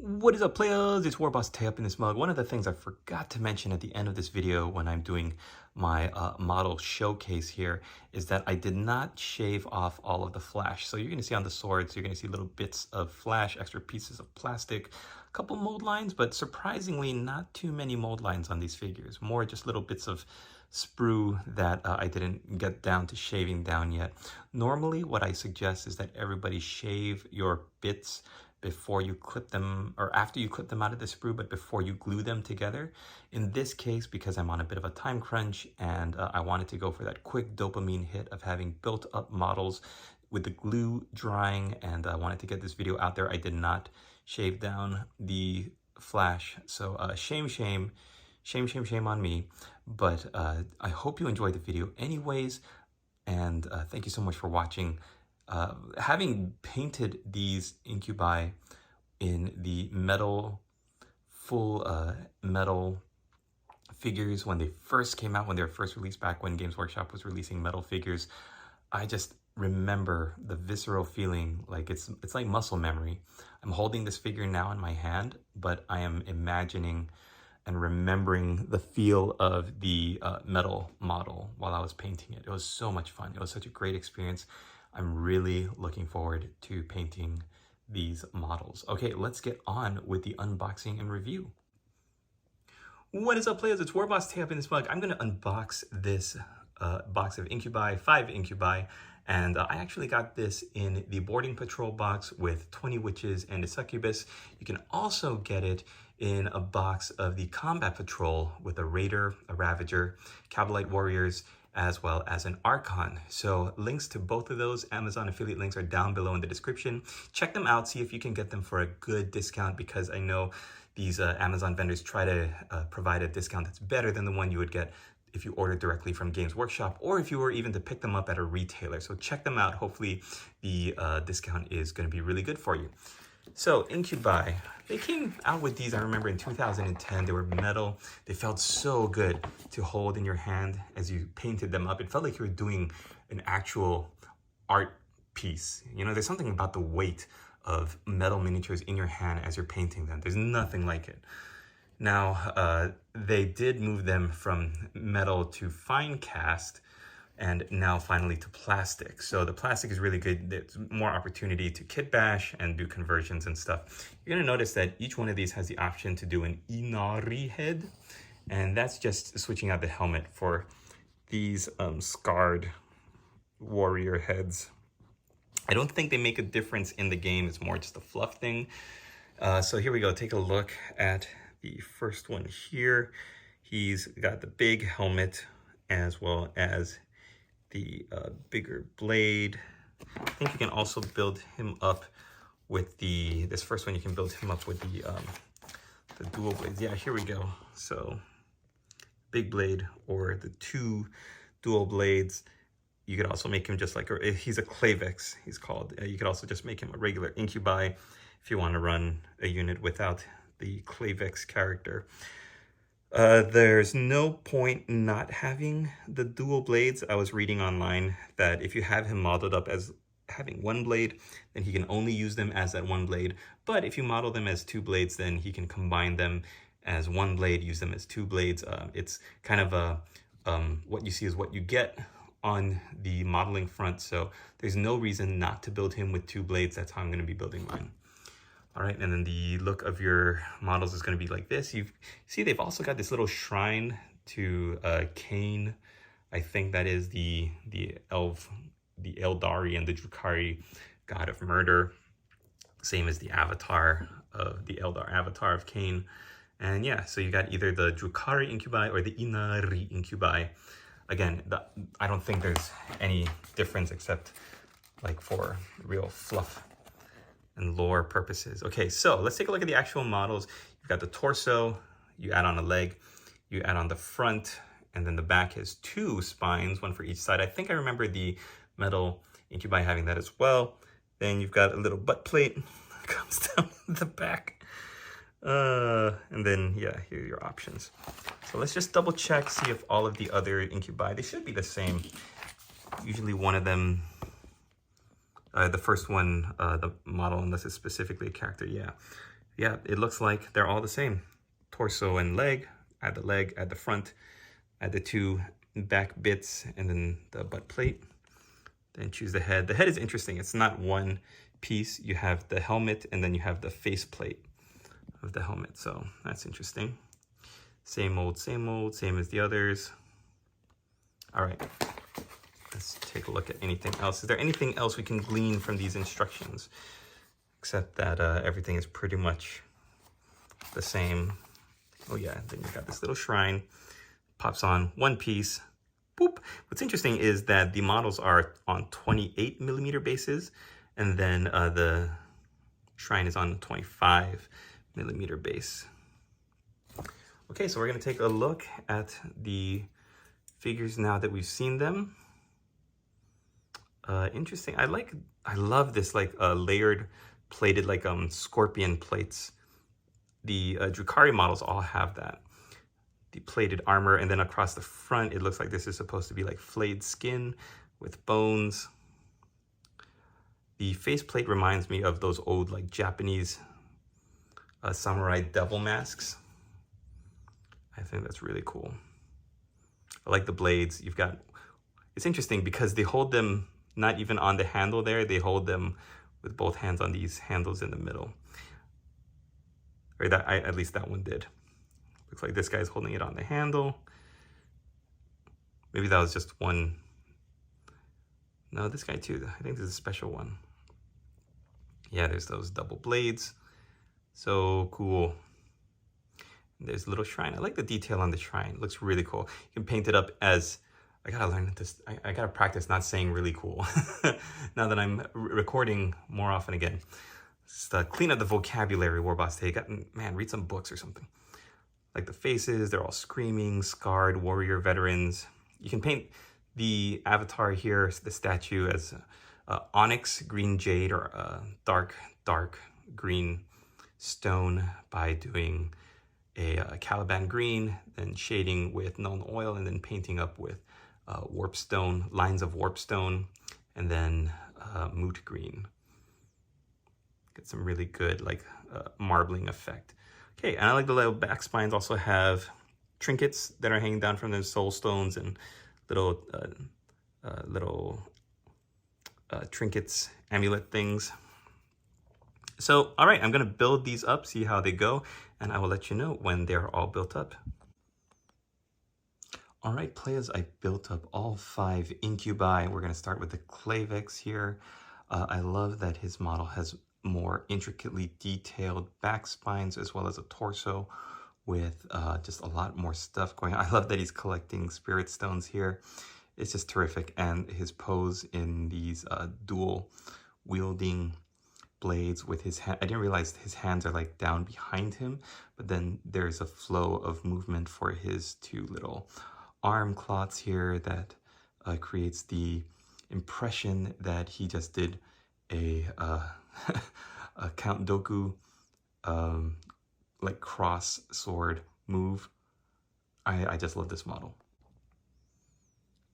What is up, players? It's Warboss Tay up in this mug. One of the things I forgot to mention at the end of this video when I'm doing my model showcase here is that I did not shave off all of the flash. So you're going to see on the swords, you're going to see little bits of flash, extra pieces of plastic, a couple mold lines, but surprisingly not too many mold lines on these figures. More just little bits of sprue that I didn't get down to shaving down yet. Normally, what I suggest is that everybody shave your bits before you clip them, or after you clip them out of the sprue, but before you glue them together. In this case, because I'm on a bit of a time crunch and I wanted to go for that quick dopamine hit of having built up models with the glue drying, and I wanted to get this video out there, I did not shave down the flash. So shame on me. But I hope you enjoyed the video anyways, and thank you so much for watching. Having painted these incubi in the metal, full metal figures when they first came out, when they were first released back when Games Workshop was releasing metal figures, I just remember the visceral feeling, like it's like muscle memory. I'm holding this figure now in my hand, but I am imagining and remembering the feel of the metal model while I was painting it. It was so much fun. It was such a great experience. I'm really looking forward to painting these models. Okay, let's get on with the unboxing and review. What is up, players? It's Warboss Tay up in this mug. I'm going to unbox this box of incubi, 5 incubi, and I actually got this in the boarding patrol box with 20 witches and a succubus. You can also get it in a box of the combat patrol with a raider, a ravager, Cabalite warriors, as well as an Archon. So links to both of those Amazon affiliate links are down below in the description. Check them out, see if you can get them for a good discount, because I know these Amazon vendors try to provide a discount that's better than the one you would get if you order directly from Games Workshop, or if you were even to pick them up at a retailer. So check them out. Hopefully the discount is going to be really good for you. So incubi, they came out with these, I remember in 2010, they were metal. They felt so good to hold in your hand as you painted them up. It felt like you were doing an actual art piece. You know, there's something about the weight of metal miniatures in your hand as you're painting them. There's nothing like it. Now, they did move them from metal to fine cast, and now finally to plastic. So the plastic is really good. There's more opportunity to kit bash and do conversions and stuff. You're gonna notice that each one of these has the option to do an Inari head, and that's just switching out the helmet for these scarred warrior heads. I don't think they make a difference in the game. It's more just a fluff thing. So here we go. Take a look at the first one here. He's got the big helmet as well as the bigger blade. I think you can also build him up with this first one, you can build him up with the dual blades. Yeah, here we go. So big blade or the 2 dual blades. You could also make him just like, he's a Clavex, he's called. You could also just make him a regular incubi if you want to run a unit without the Clavex character. There's no point not having the dual blades. I was reading online that if you have him modeled up as having 1 blade, then he can only use them as that 1 blade. But if you model them as 2 blades, then he can combine them as 1 blade, use them as 2 blades. It's kind of a, what you see is what you get on the modeling front. So there's no reason not to build him with 2 blades. That's how I'm going to be building mine. All right, and then the look of your models is going to be like this. You see they've also got this little shrine to Cain. I think that is the Eldari and the Drukhari god of murder. Same as the avatar of the Eldar avatar of Cain. And yeah, so you got either the Drukhari Incubi or the Inari Incubi. Again, I don't think there's any difference except like for real fluff and lore purposes. Okay, so let's take a look at the actual models. You've got the torso, you add on a leg, you add on the front, and then the back has 2 spines, 1 for each side. I think I remember the metal incubi having that as well. Then you've got a little butt plate that comes down the back. And then, yeah, here are your options. So let's just double check, see if all of the other incubi, they should be the same. Usually one of them The first one, the model, unless it's specifically a character, yeah. yeah, it looks like they're all the same. Torso and leg, add the front, add the two back bits, and then the butt plate. Then choose the head. The head is interesting. It's not one piece. You have the helmet, and then you have the face plate of the helmet. So that's interesting. Same old, same as the others. All right, let's take a look at anything else. Is there anything else we can glean from these instructions? Except that everything is pretty much the same. Oh yeah, then you got this little shrine. Pops on one piece. Boop. What's interesting is that the models are on 28mm bases, and then the shrine is on 25mm base. Okay, so we're gonna take a look at the figures now that we've seen them. Interesting. I love this like layered plated like scorpion plates. The Drukhari models all have that. The plated armor, and then across the front it looks like this is supposed to be like flayed skin with bones. The faceplate reminds me of those old like Japanese samurai devil masks. I think that's really cool. I like the blades. You've got, it's interesting because they hold them not even on the handle there, they hold them with both hands on these handles in the middle. Or at least that one did. Looks like this guy's holding it on the handle. Maybe that was just one. No, this guy too. I think this is a special one. Yeah, there's those double blades. So cool. There's a little shrine. I like the detail on the shrine. It looks really cool. You can paint it up as, I gotta learn this. I gotta practice not saying really cool. Now that I'm recording more often again. Just clean up the vocabulary, Warboss Tay. Man, read some books or something. Like the faces, they're all screaming, scarred warrior veterans. You can paint the avatar here, the statue, as onyx, green jade, or dark green stone by doing a Caliban green, then shading with Nuln Oil, and then painting up with warp stone, lines of warp stone, and then moot green. Get some really good like marbling effect. Okay, and I like the little back spines also have trinkets that are hanging down from the soul stones and little trinkets, amulet things. So, all right, I'm gonna build these up, see how they go, and I will let you know when they're all built up. All right, players, I built up all 5 incubi. We're gonna start with the Clavex here. I love that his model has more intricately detailed back spines as well as a torso with just a lot more stuff going on. I love that he's collecting spirit stones here. It's just terrific. And his pose in these dual wielding blades with his hand. I didn't realize his hands are like down behind him, but then there's a flow of movement for his 2 little arm clots here that creates the impression that he just did a Count Dooku like cross sword move. I just love this model.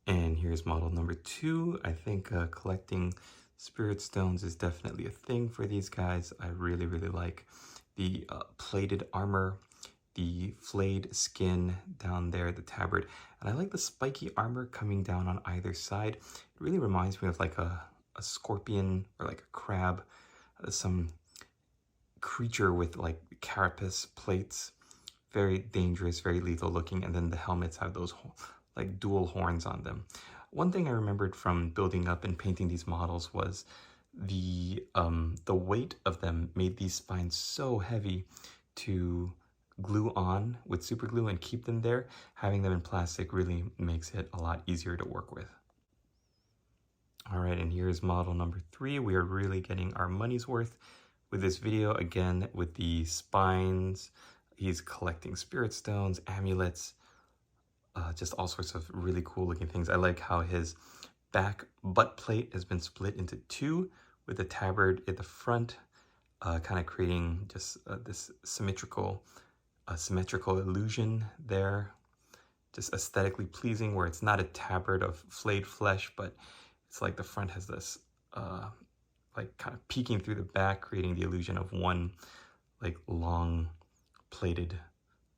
And here's model number 2. I think collecting spirit stones is definitely a thing for these guys. I really like the plated armor, the flayed skin down there, the tabard, and I like the spiky armor coming down on either side. It really reminds me of like a scorpion or like a crab, some creature with like carapace plates. Very dangerous, very lethal looking, and then the helmets have those like dual horns on them. One thing I remembered from building up and painting these models was the weight of them made these spines so heavy to glue on with super glue and keep them there. Having them in plastic really makes it a lot easier to work with. All right, and here's model number 3. We are really getting our money's worth with this video. Again, with the spines, he's collecting spirit stones, amulets, just all sorts of really cool looking things. I like how his back butt plate has been split into 2 with the tabard at the front, kind of creating just this symmetrical illusion there. Just aesthetically pleasing, where it's not a tabard of flayed flesh, but it's like the front has this like kind of peeking through the back, creating the illusion of one like long plated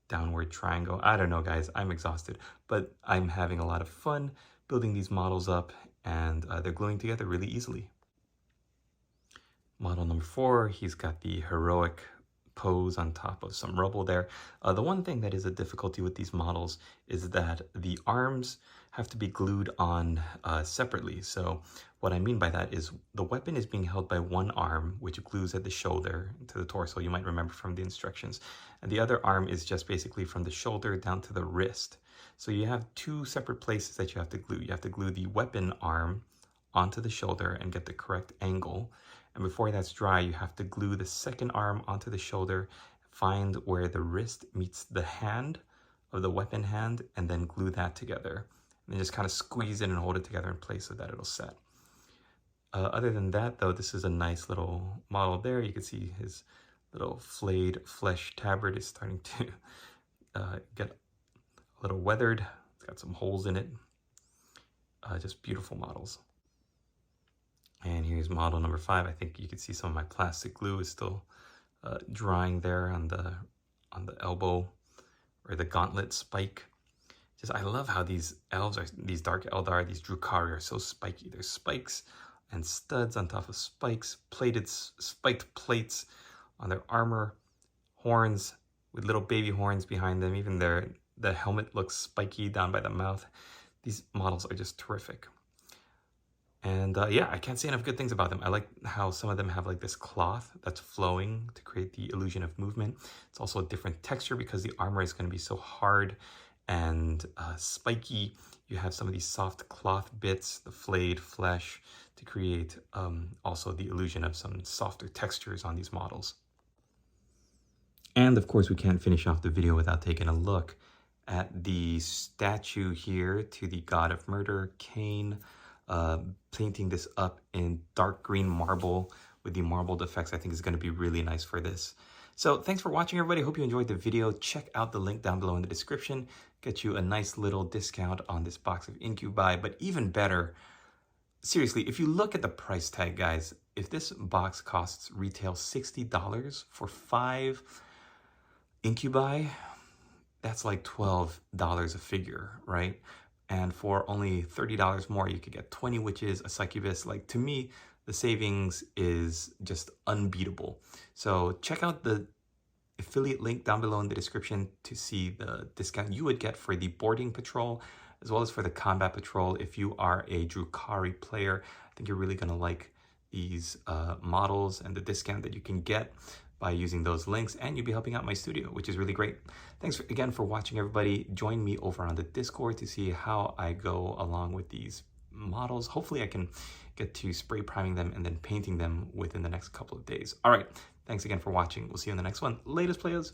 downward triangle. I don't know, guys, I'm exhausted, but I'm having a lot of fun building these models up, and they're gluing together really easily. Model number 4, he's got the heroic pose on top of some rubble there. The one thing that is a difficulty with these models is that the arms have to be glued on separately. So what I mean by that is the weapon is being held by one arm, which glues at the shoulder to the torso, you might remember from the instructions. And the other arm is just basically from the shoulder down to the wrist. So you have two separate places that you have to glue. You have to glue the weapon arm onto the shoulder and get the correct angle. And before that's dry, you have to glue the second arm onto the shoulder, find where the wrist meets the hand of the weapon hand, and then glue that together. And then just kind of squeeze it and hold it together in place so that it'll set. Other than that, though, this is a nice little model there. You can see his little flayed flesh tabard is starting to get a little weathered. It's got some holes in it. Just beautiful models. And here's model number 5. I think you can see some of my plastic glue is still drying there on the elbow or the gauntlet spike. Just I love how these elves are, these dark Eldar, these Drukhari are so spiky. There's spikes and studs on top of spikes, plated spiked plates on their armor, horns with little baby horns behind them. Even the helmet looks spiky down by the mouth. These models are just terrific. And yeah, I can't say enough good things about them. I like how some of them have like this cloth that's flowing to create the illusion of movement. It's also a different texture because the armor is going to be so hard and spiky. You have some of these soft cloth bits, the flayed flesh, to create also the illusion of some softer textures on these models. And of course, we can't finish off the video without taking a look at the statue here to the god of murder, Cain. Painting this up in dark green marble with the marbled effects, I think is going to be really nice for this. So thanks for watching, everybody. Hope you enjoyed the video. Check out the link down below in the description. Get you a nice little discount on this box of Incubi. But even better, seriously, if you look at the price tag, guys, if this box costs retail $60 for 5 Incubi, that's like $12 a figure, right? And for only $30 more, you could get 20 witches, a succubus. Like, to me, the savings is just unbeatable. So check out the affiliate link down below in the description to see the discount you would get for the boarding patrol, as well as for the combat patrol. If you are a Drukhari player, I think you're really going to like these models and the discount that you can get by using those links, and you'll be helping out my studio, which is really great. Thanks again for watching, everybody. Join me over on the Discord to see how I go along with these models. Hopefully I can get to spray priming them and then painting them within the next couple of days. All right, thanks again for watching. We'll see you in the next one. Latest, players.